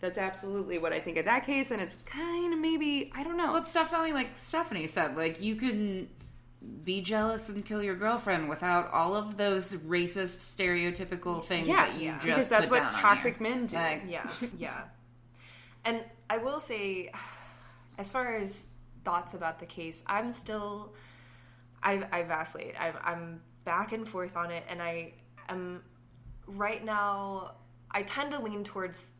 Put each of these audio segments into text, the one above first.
That's absolutely what I think of that case, and it's kind of maybe, I don't know. Well, it's definitely like Stephanie said, like, you can be jealous and kill your girlfriend without all of those racist, stereotypical things that you just because that's put what down toxic on here. men do. Like, Yeah. And I will say, as far as thoughts about the case, I vacillate. I'm back and forth on it, and I am right now. I tend to lean towards.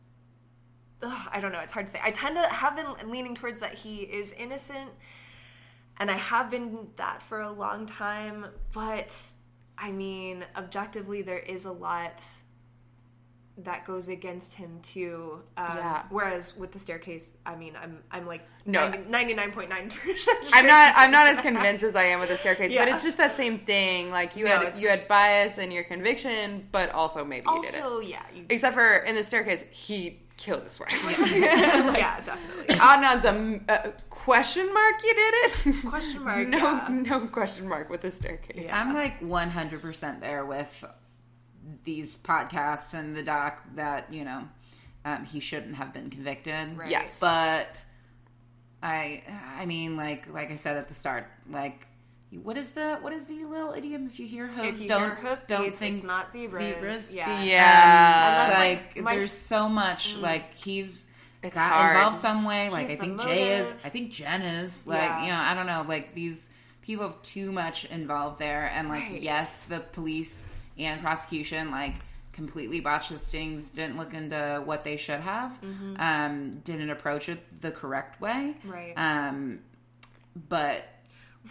I don't know. It's hard to say. I tend to have been leaning towards that he is innocent, and I have been that for a long time. But I mean, objectively, there is a lot that goes against him too. Whereas with the staircase, I mean, I'm like 99.9%. I'm not as convinced as I am with the staircase, but it's just that same thing. Like you had bias in your conviction, but also maybe you did it. Also, yeah. Except for in the staircase, he killed his wife. Yeah, definitely. Adnan's a question mark. You did it? Question mark. No question mark with the staircase. I'm like 100% there with these podcasts and the doc that, you know, he shouldn't have been convicted. Right. Yes. But I mean, like I said at the start, like, what is the little idiom? If you hear hooves, don't think it's not zebras. Yeah. Yeah. There's so much, like, he's it's got hard. involved some way. Like, He's I think the Jay is. motive. I think Jen is. Like, you know, I don't know. Like, these people have too much involved there. And, like, yes, the police and prosecution, like, completely botched the stings, didn't look into what they should have, didn't approach it the correct way. Right. But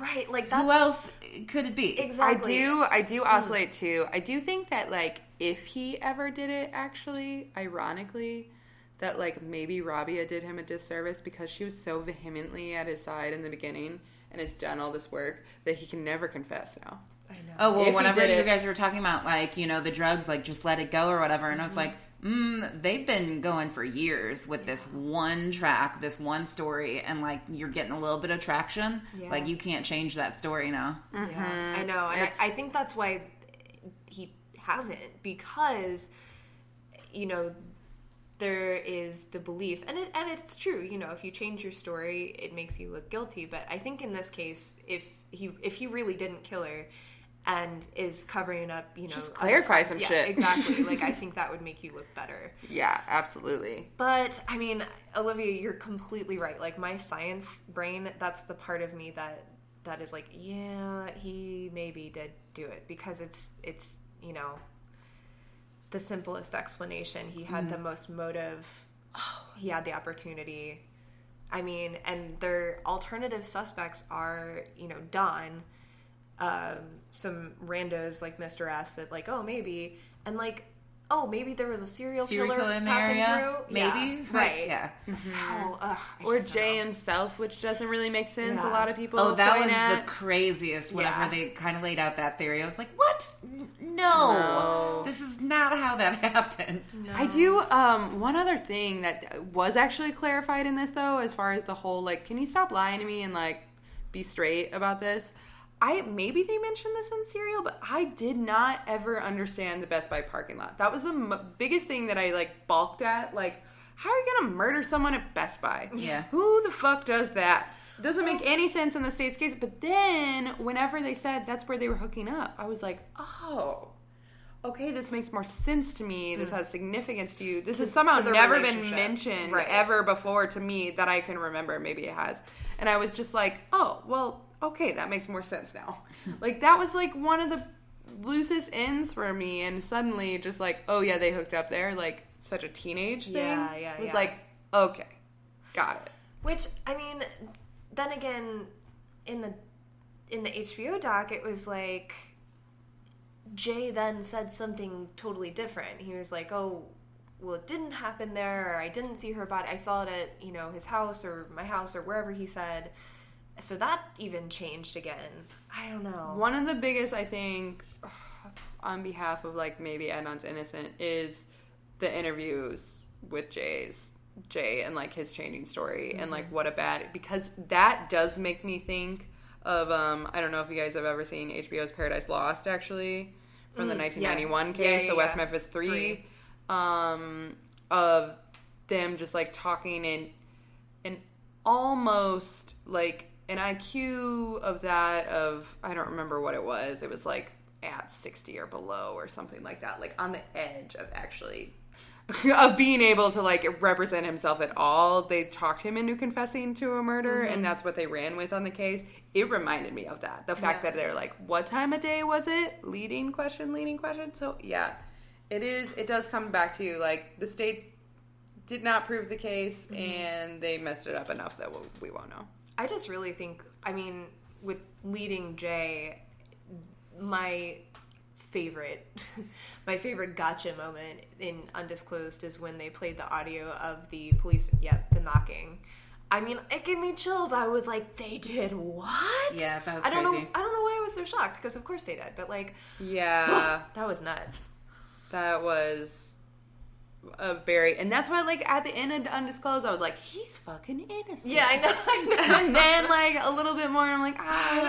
right, like, that's... who else could it be? Exactly. I do oscillate too. I do think that, like, if he ever did it, actually, ironically, that, like, maybe Rabia did him a disservice because she was so vehemently at his side in the beginning and has done all this work that he can never confess now. I know. Oh, well, If whenever you guys were talking about, like, you know, the drugs, like, just let it go or whatever, and I was like, they've been going for years with this one track, this one story, and, like, you're getting a little bit of traction. Yeah. Like, you can't change that story now. Yeah, I know. And I think that's why he hasn't, because, you know, there is the belief, and it's true, you know, if you change your story, it makes you look guilty. But I think in this case, if he really didn't kill her and is covering up, you know, just clarify some shit. Exactly. Like, I think that would make you look better. Yeah, absolutely. But I mean, Olivia, you're completely right. Like, my science brain, that's the part of me that is like, yeah, he maybe did do it, because it's you know, the simplest explanation. He had the most motive. He had the opportunity. I mean, and their alternative suspects are, you know, Don, some randos like Mr. S that, like, oh, maybe, and, like, oh, maybe there was a serial killer in there, passing through. Maybe. Yeah, right. Yeah. So, Or Jay himself, which doesn't really make sense. Yeah. A lot of people Oh, that point was at. the craziest. Whenever Yeah. they kind of laid out that theory, I was like, "What? No, this is not how that happened." No. I do, one other thing that was actually clarified in this, though, as far as the whole, like, can you stop lying to me and, like, be straight about this? Maybe they mentioned this in Serial, but I did not ever understand the Best Buy parking lot. That was the biggest thing that I, like, balked at. Like, how are you gonna murder someone at Best Buy? Yeah. Who the fuck does that? Doesn't make any sense in the State's case. But then, whenever they said that's where they were hooking up, I was like, oh, okay, this makes more sense to me. This has significance to you. This has somehow to the never been relationship. mentioned Right. ever before to me that I can remember. Maybe it has. And I was just like, oh, well, okay, that makes more sense now. Like, that was, like, one of the loosest ends for me. And suddenly, just like, oh, yeah, they hooked up there. Like, such a teenage thing. Yeah. It was like, okay, got it. Which, I mean, then again, in the HBO doc, it was like, Jay then said something totally different. He was like, oh, well, it didn't happen there, or I didn't see her body. I saw it at, you know, his house or my house or wherever he said. So that even changed again. I don't know. One of the biggest, I think, on behalf of, like, maybe Adnan's innocent, is the interviews with Jay and, like, his changing story and, like, what a bad... Because that does make me think of, I don't know if you guys have ever seen HBO's Paradise Lost, actually, from the 1991 case, the West Memphis 3, of them just like talking and almost like an IQ of that of, I don't remember what it was. It was like at 60 or below or something like that. Like on the edge of actually of being able to like represent himself at all. They talked him into confessing to a murder, and that's what they ran with on the case. It reminded me of that. The fact that they're like, what time of day was it? Leading question. So yeah, it does come back to like the state did not prove the case, and they messed it up enough that we won't know. I just really think, I mean, with leading Jay, my favorite gotcha moment in Undisclosed is when they played the audio of the police, the knocking. I mean, it gave me chills. I was like, they did what? Yeah, that was crazy. I don't know why I was so shocked, because of course they did, but like, yeah, that was nuts. That was and that's why like at the end of Undisclosed, I was like, he's fucking innocent. Yeah, I know. And then like a little bit more, I'm like, I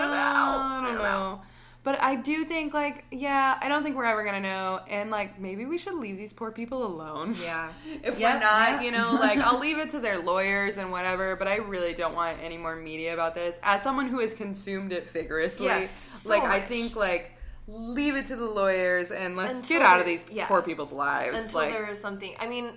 don't know. But I do think, like, I don't think we're ever going to know. And, like, maybe we should leave these poor people alone. Yeah. If we're not, you know, like, I'll leave it to their lawyers and whatever. But I really don't want any more media about this. As someone who has consumed it vigorously, so much. I think, like, leave it to the lawyers and let's get out of these poor people's lives. Until there is something. I mean,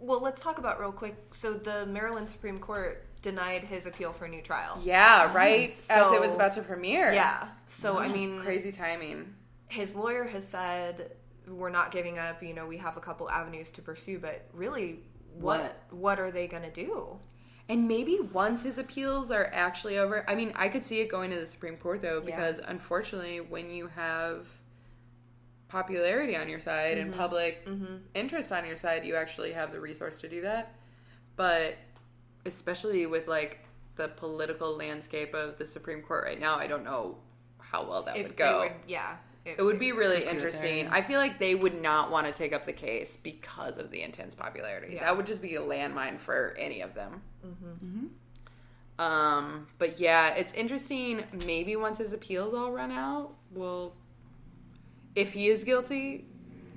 let's talk about real quick. So the Maryland Supreme Court denied his appeal for a new trial. Yeah, right? As it was about to premiere. Yeah. So, I mean... crazy timing. His lawyer has said, we're not giving up, you know, we have a couple avenues to pursue, but really, what are they going to do? And maybe once his appeals are actually over... I mean, I could see it going to the Supreme Court, though, because unfortunately, when you have popularity on your side and public interest on your side, you actually have the resource to do that. But... especially with, like, the political landscape of the Supreme Court right now, I don't know how well that would go. It would be really interesting. I feel like they would not want to take up the case because of the intense popularity. Yeah. That would just be a landmine for any of them. But yeah, it's interesting. Maybe once his appeals all run out, if he is guilty,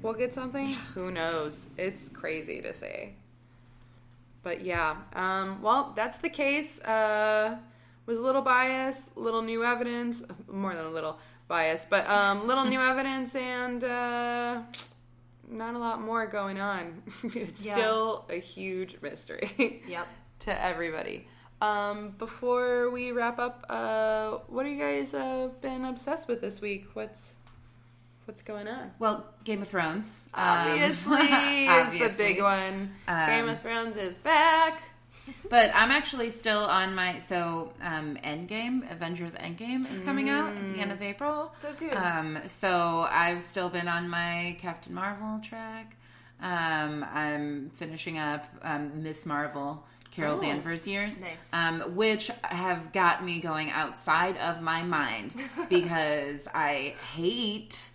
we'll get something. Yeah. Who knows? It's crazy to say. But yeah, well, that's the case. Was a little biased, little new evidence, more than a little biased, but little new evidence, and not a lot more going on. It's still a huge mystery to everybody. Before we wrap up, what have you guys been obsessed with this week? What's going on? Well, Game of Thrones. Obviously is the big one. Game of Thrones is back. But I'm actually still on my... Endgame, Avengers Endgame is coming out at the end of April. So soon. So I've still been on my Captain Marvel track. I'm finishing up Miss Marvel, Carol Danvers years. Nice. Which have got me going outside of my mind because I hate...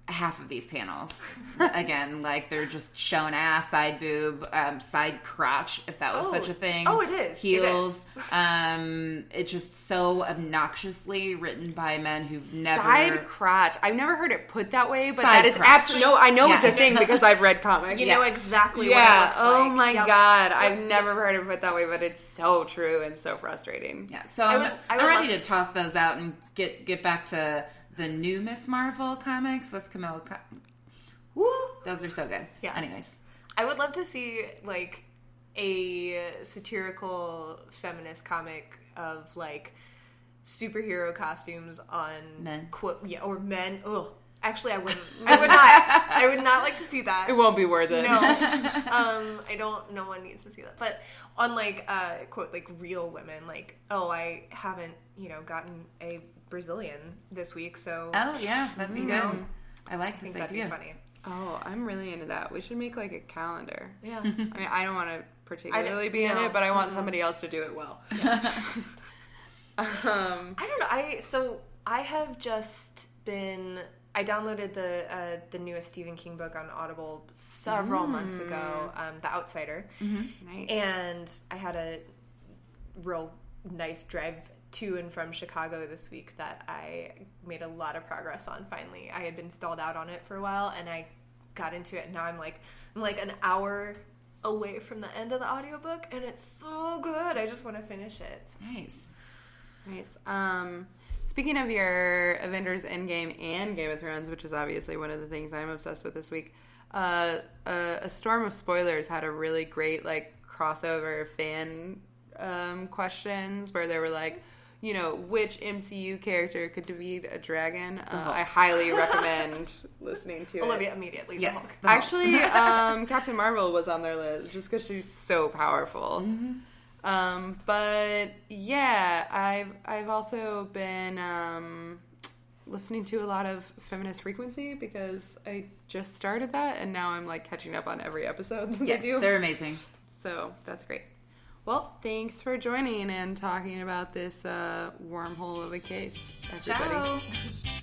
half of these panels. Again, like they're just showing ass, side boob, side crotch, if that was such a thing. Oh, it is. Heels. It's just so obnoxiously written by men who've never... Side crotch. I've never heard it put that way, but Side that is absolutely... No, I know it's a thing because I've read comics. You know exactly what it looks like. Oh my God. I've never heard it put that way, but it's so true and so frustrating. Yeah, so I'm ready to toss those out and get back to... the new Miss Marvel comics with Camilla. Woo! Those are so good. Yes. Anyways. I would love to see, like, a satirical feminist comic of, like, superhero costumes on... men. Or men. Ugh. Actually, I wouldn't. I would not. I would not like to see that. It won't be worth it. No. I don't... No one needs to see that. But on, like, quote, like, real women, like, I haven't, gotten a Brazilian this week, so... Oh, yeah. That'd be good. I like this idea. That'd be funny. Oh, I'm really into that. We should make, like, a calendar. Yeah. I mean, I don't want to particularly be in it, but I want somebody else to do it well. Yeah. I don't know. So I have just been... I downloaded the newest Stephen King book on Audible several months ago, The Outsider. Nice. And I had a real nice drive to and from Chicago this week that I made a lot of progress on finally. I had been stalled out on it for a while, and I got into it, and now I'm like an hour away from the end of the audiobook, and it's so good. I just want to finish it. Nice. Speaking of your Avengers Endgame and Game of Thrones, which is obviously one of the things I'm obsessed with this week, a storm of spoilers had a really great like crossover fan questions where they were like, you know, which MCU character could defeat a dragon? I highly recommend listening to Olivia immediately. Yeah. Actually, Captain Marvel was on their list just because she's so powerful. But yeah, I've also been listening to a lot of Feminist Frequency because I just started that, and now I'm like catching up on every episode that they do. They're amazing. So that's great. Well, thanks for joining and talking about this wormhole of a case, everybody. Ciao.